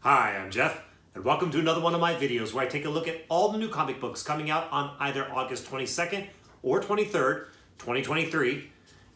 Hi, I'm Jeff, and welcome to another one of my videos where I take a look at all the new comic books coming out on either August 22nd or 23rd, 2023,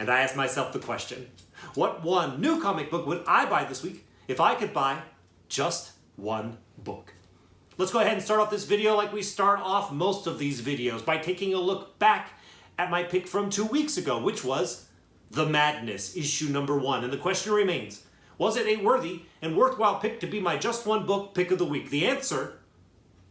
and I ask myself the question, what one new comic book would I buy this week if I could buy just one book? Let's go ahead and start off this video like we start off most of these videos by taking a look back at my pick from 2 weeks ago, which was The Madness, issue number 1, and the question remains, was it a worthy and worthwhile pick to be my just one book pick of the week? The answer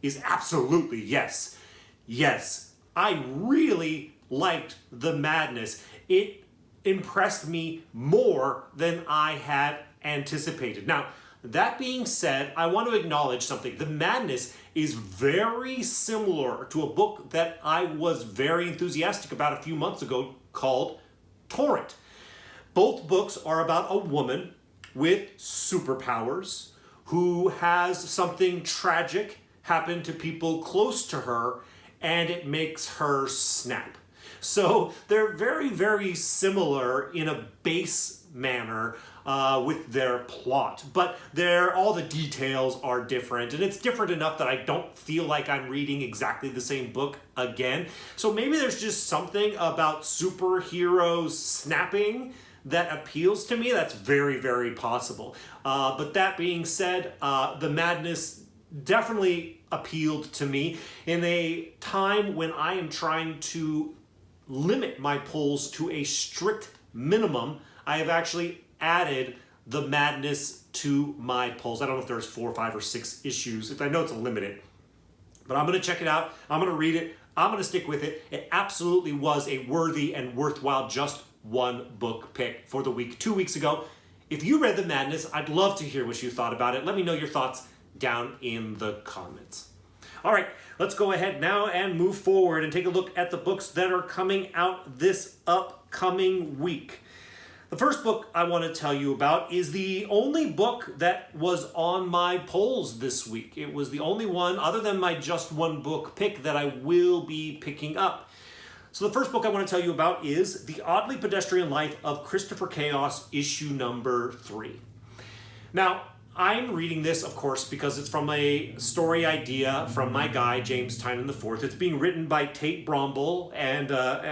is absolutely yes. Yes, I really liked The Madness. It impressed me more than I had anticipated. Now, that being said, I want to acknowledge something. The Madness is very similar to a book that I was very enthusiastic about a few months ago called Torrent. Both books are about a woman with superpowers who has something tragic happen to people close to her and it makes her snap. So they're very, very similar in a base manner with their plot, but all the details are different, and it's different enough that I don't feel like I'm reading exactly the same book again. So maybe there's just something about superheroes snapping that appeals to me. That's very, very possible. But that being said, The Madness definitely appealed to me in a time when I am trying to limit my pulls to a strict minimum. I have actually added The Madness to my pulls. I don't know if there's 4, 5, or 6 issues. I know it's a limited, but I'm going to check it out. I'm going to read it. I'm going to stick with it. It absolutely was a worthy and worthwhile just one book pick for the week 2 weeks ago. If you read The Madness, I'd love to hear what you thought about it. Let me know your thoughts down in the comments. All right, let's go ahead now and move forward and take a look at the books that are coming out this upcoming week. The first book I want to tell you about is the only book that was on my polls this week. It was the only one, other than my just one book pick, that I will be picking up. So the first book I want to tell you about is The Oddly Pedestrian Life of Christopher Chaos, issue number 3. Now, I'm reading this, of course, because it's from a story idea from my guy, James Tynion IV. It's being written by Tate Bromble, and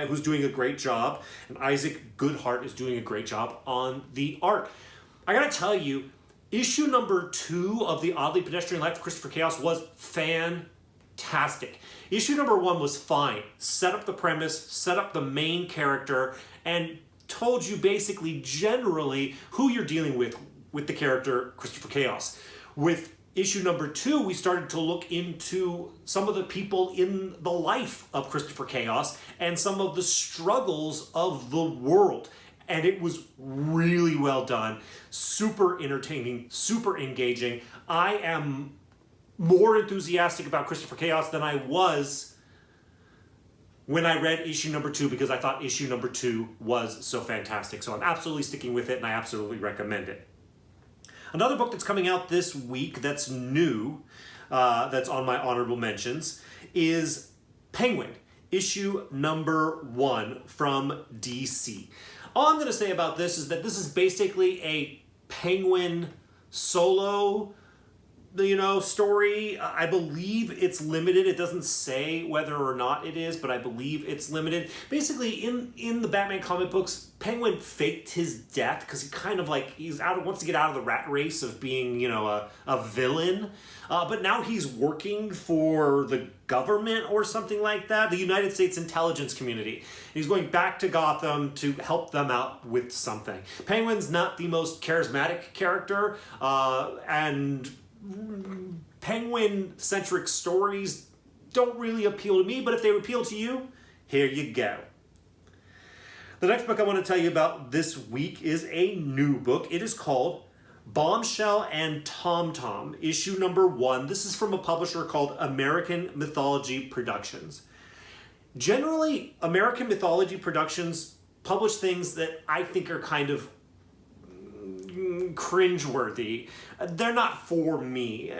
who's doing a great job, and Isaac Goodhart is doing a great job on the art. I gotta tell you, issue number 2 of The Oddly Pedestrian Life of Christopher Chaos was fantastic. Issue number 1 was fine. Set up the premise, set up the main character, and told you basically generally who you're dealing with the character Christopher Chaos. With issue number 2, we started to look into some of the people in the life of Christopher Chaos and some of the struggles of the world. And it was really well done, super entertaining, super engaging. I am more enthusiastic about Christopher Chaos than I was when I read issue number 2, because I thought issue number 2 was so fantastic. So I'm absolutely sticking with it, and I absolutely recommend it. Another book that's coming out this week that's new, that's on my honorable mentions, is Penguin, issue number 1 from DC. All I'm going to say about this is that this is basically a Penguin solo story. I believe it's limited. It doesn't say whether or not it is, but I believe it's limited. Basically, in the Batman comic books, Penguin faked his death because he wants to get out of the rat race of being, a villain. But now he's working for the government or something like that, the United States intelligence community. He's going back to Gotham to help them out with something. Penguin's not the most charismatic character, and Penguin-centric stories don't really appeal to me, but if they appeal to you, here you go. The next book I want to tell you about this week is a new book. It is called Bombshell and Tom Tom, issue number 1. This is from a publisher called American Mythology Productions. Generally, American Mythology Productions publish things that I think are kind of cringeworthy. They're not for me.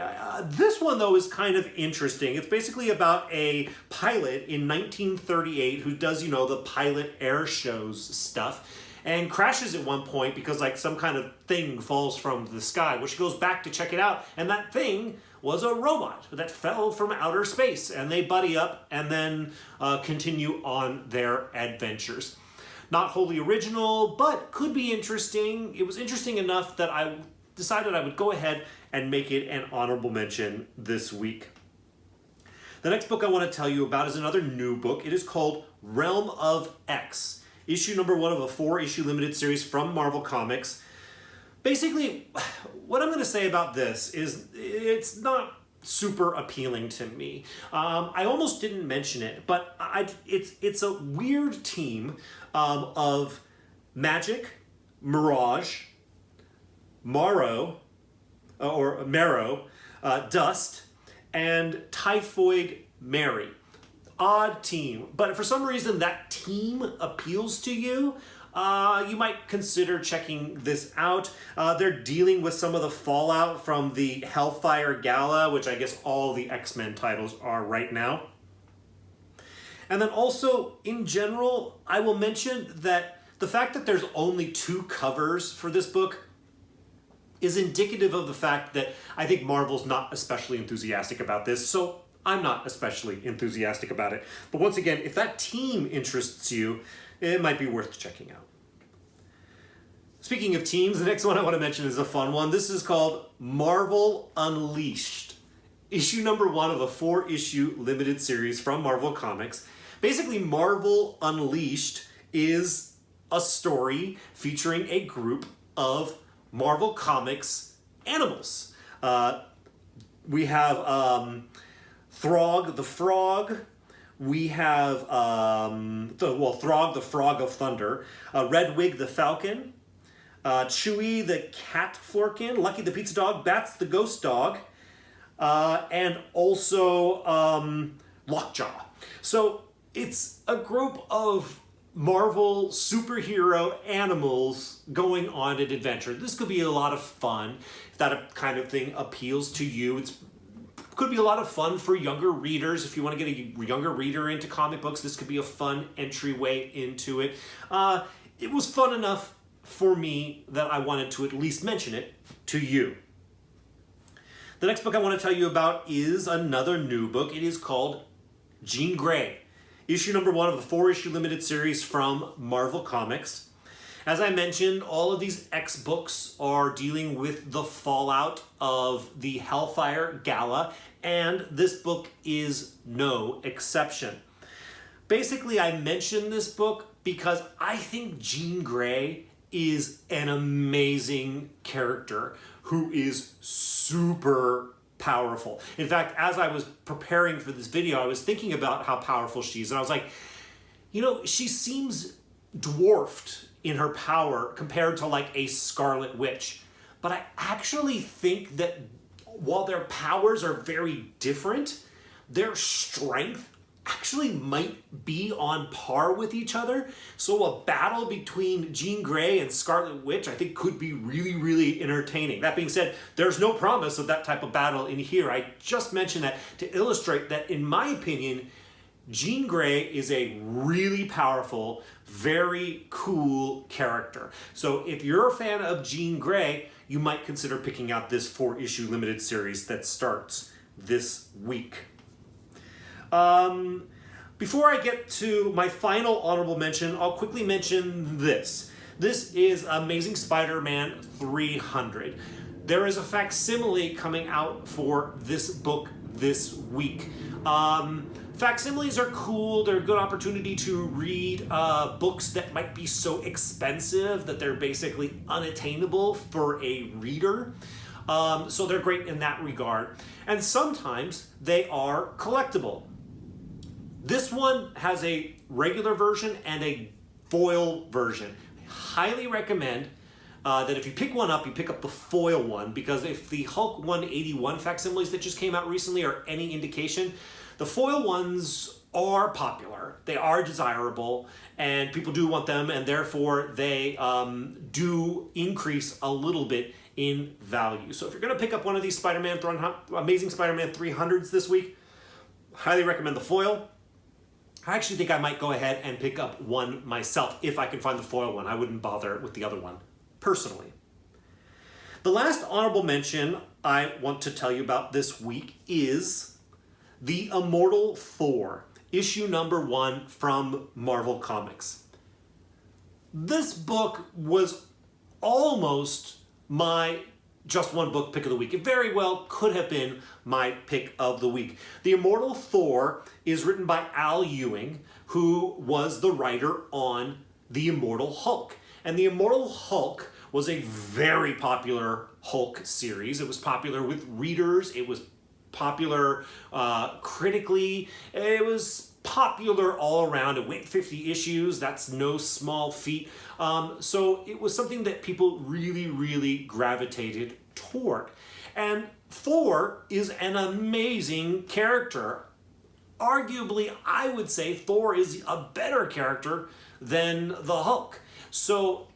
This one, though, is kind of interesting. It's basically about a pilot in 1938 who does, the pilot air shows stuff. and crashes at one point because like some kind of thing falls from the sky, which goes back to check it out, and that thing was a robot that fell from outer space, and they buddy up and then continue on their adventures. Not wholly original, but could be interesting. It was interesting enough that I decided I would go ahead and make it an honorable mention this week. The next book I want to tell you about is another new book. It is called Realm of X, issue number 1 of a 4-issue limited series from Marvel Comics. Basically, what I'm going to say about this is it's not super appealing to me. I almost didn't mention it, but it's a weird team of Magik, Mirage, Marrow, Dust, and Typhoid Mary. Odd team, but for some reason that team appeals to you. You might consider checking this out. They're dealing with some of the fallout from the Hellfire Gala, which I guess all the X-Men titles are right now. And then also, in general, I will mention that the fact that there's only 2 covers for this book is indicative of the fact that I think Marvel's not especially enthusiastic about this, so I'm not especially enthusiastic about it. But once again, if that team interests you, it might be worth checking out. Speaking of teams, the next one I want to mention is a fun one. This is called Marvel Unleashed, issue number 1 of a 4-issue limited series from Marvel Comics. Basically, Marvel Unleashed is a story featuring a group of Marvel Comics animals. We have Throg the Frog. We have Throg the Frog of Thunder, Redwig the Falcon, Chewie the Cat Florkin, Lucky the Pizza Dog, Bats the Ghost Dog, and also Lockjaw. So it's a group of Marvel superhero animals going on an adventure. This could be a lot of fun. If that kind of thing appeals to you, it could be a lot of fun for younger readers. If you want to get a younger reader into comic books, this could be a fun entryway into it. It was fun enough for me that I wanted to at least mention it to you. The next book I want to tell you about is another new book. It is called Jean Grey, issue number 1 of the 4-issue limited series from Marvel Comics. As I mentioned, all of these X books are dealing with the fallout of the Hellfire Gala, and this book is no exception. Basically, I mentioned this book because I think Jean Grey is an amazing character who is super powerful. In fact, as I was preparing for this video, I was thinking about how powerful she is, and I was like, you know, she seems dwarfed in her power compared to like a Scarlet Witch. But I actually think that while their powers are very different, their strength actually might be on par with each other. So a battle between Jean Grey and Scarlet Witch, I think, could be really, really entertaining. That being said, there's no promise of that type of battle in here. I just mentioned that to illustrate that, in my opinion, Jean Grey is a really powerful, very cool character. So if you're a fan of Jean Grey, you might consider picking out this 4-issue limited series that starts this week. Before I get to my final honorable mention, I'll quickly mention this. This is Amazing Spider-Man 300. There is a facsimile coming out for this book this week. Facsimiles are cool. They're a good opportunity to read books that might be so expensive that they're basically unattainable for a reader. So they're great in that regard. And sometimes they are collectible. This one has a regular version and a foil version. I highly recommend that if you pick one up, you pick up the foil one, because if the Hulk 181 facsimiles that just came out recently are any indication, the foil ones are popular, they are desirable, and people do want them, and therefore they do increase a little bit in value. So if you're going to pick up one of these Amazing Spider-Man 300s this week, highly recommend the foil. I actually think I might go ahead and pick up one myself if I can find the foil one. I wouldn't bother with the other one, personally. The last honorable mention I want to tell you about this week is The Immortal Thor, issue number 1 from Marvel Comics. This book was almost my just one book pick of the week. It very well could have been my pick of the week. The Immortal Thor is written by Al Ewing, who was the writer on The Immortal Hulk. And The Immortal Hulk was a very popular Hulk series. It was popular with readers. It was popular critically. It was popular all around. It went 50 issues. That's no small feat. So it was something that people really, really gravitated toward. And Thor is an amazing character. Arguably, I would say Thor is a better character than the Hulk. So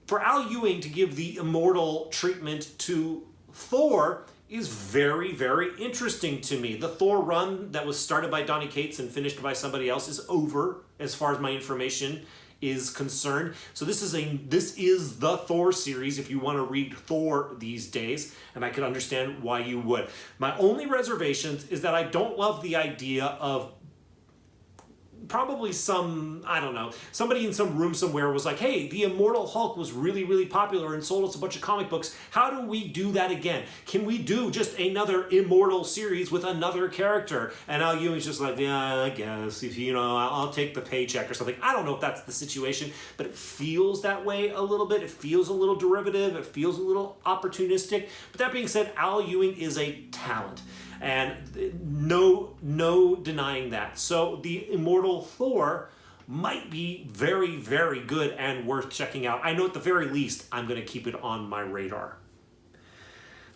for Al Ewing to give the immortal treatment to Thor is very, very interesting to me. The Thor run that was started by Donny Cates and finished by somebody else is over, as far as my information is concerned. So this is the Thor series if you want to read Thor these days, and I can understand why you would. My only reservations is that I don't love the idea of probably somebody in some room somewhere was like, hey, the Immortal Hulk was really, really popular and sold us a bunch of comic books. How do we do that again? Can we do just another Immortal series with another character? And Al Ewing's just like, yeah, I guess, if I'll take the paycheck or something. I don't know if that's the situation, but it feels that way a little bit. It feels a little derivative. It feels a little opportunistic. But that being said, Al Ewing is a talent. And no denying that. So the Immortal Thor might be very, very good and worth checking out. I know at the very least, I'm going to keep it on my radar.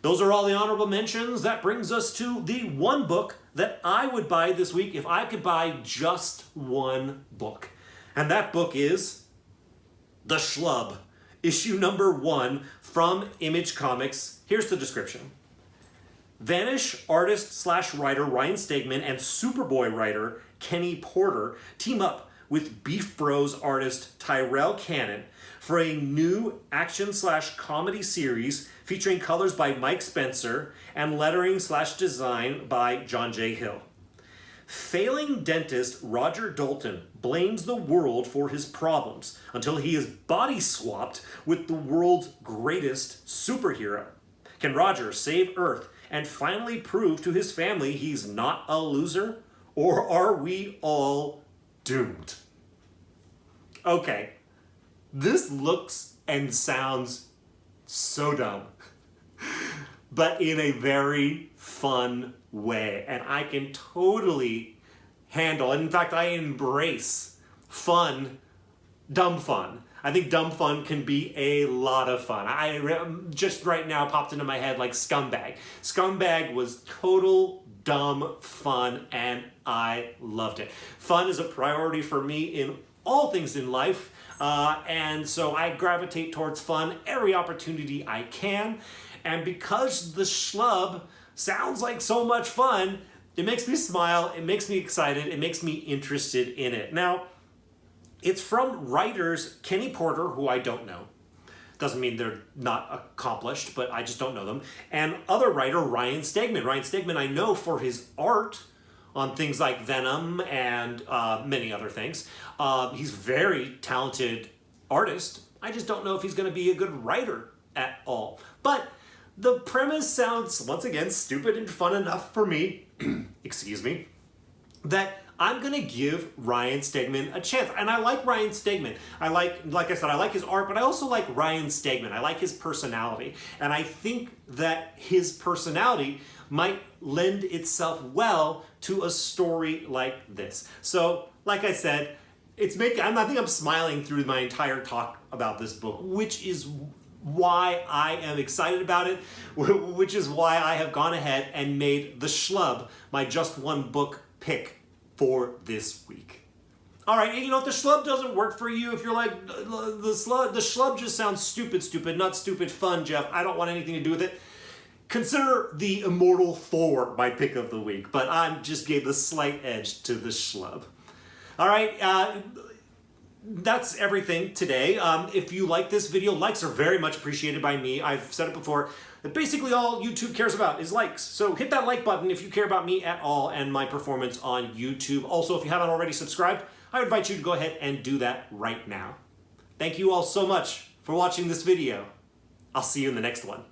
Those are all the honorable mentions. That brings us to the one book that I would buy this week if I could buy just one book. And that book is The Schlub, issue number 1 from Image Comics. Here's the description. Vanish artist/writer Ryan Stegman and Superboy writer Kenny Porter team up with Beef Bros artist Tyrell Cannon for a new action/comedy series featuring colors by Mike Spencer and lettering/design by John J. Hill. Failing dentist Roger Dalton blames the world for his problems until he is body swapped with the world's greatest superhero. Can Roger save Earth and finally prove to his family he's not a loser? Or are we all doomed? Okay, this looks and sounds so dumb, but in a very fun way. And I can totally handle, and in fact, I embrace fun, dumb fun. I think dumb fun can be a lot of fun. I just right now popped into my head like Scumbag. Scumbag was total dumb fun, and I loved it. Fun is a priority for me in all things in life, and so I gravitate towards fun every opportunity I can. And because The Schlub sounds like so much fun, it makes me smile, it makes me excited, it makes me interested in it. Now, it's from writers Kenny Porter, who I don't know. Doesn't mean they're not accomplished, but I just don't know them. And other writer Ryan Stegman. Ryan Stegman I know for his art on things like Venom and many other things. He's a very talented artist. I just don't know if he's going to be a good writer at all. But the premise sounds, once again, stupid and fun enough for me, excuse me, that I'm going to give Ryan Stegman a chance. And I like Ryan Stegman. Like I said, I like his art, but I also like Ryan Stegman. I like his personality. And I think that his personality might lend itself well to a story like this. So, like I said, I think I'm smiling through my entire talk about this book, which is why I am excited about it, which is why I have gone ahead and made The Schlub my just one book pick for this week. All right, and if The Schlub doesn't work for you, if you're like, the Schlub just sounds stupid, not stupid fun, Jeff, I don't want anything to do with it, consider The Immortal Thor my pick of the week, but I just gave the slight edge to The Schlub. All right, that's everything today. If you like this video, likes are very much appreciated by me. I've said it before, that basically all YouTube cares about is likes. So hit that like button if you care about me at all and my performance on YouTube. Also, if you haven't already subscribed, I invite you to go ahead and do that right now. Thank you all so much for watching this video. I'll see you in the next one.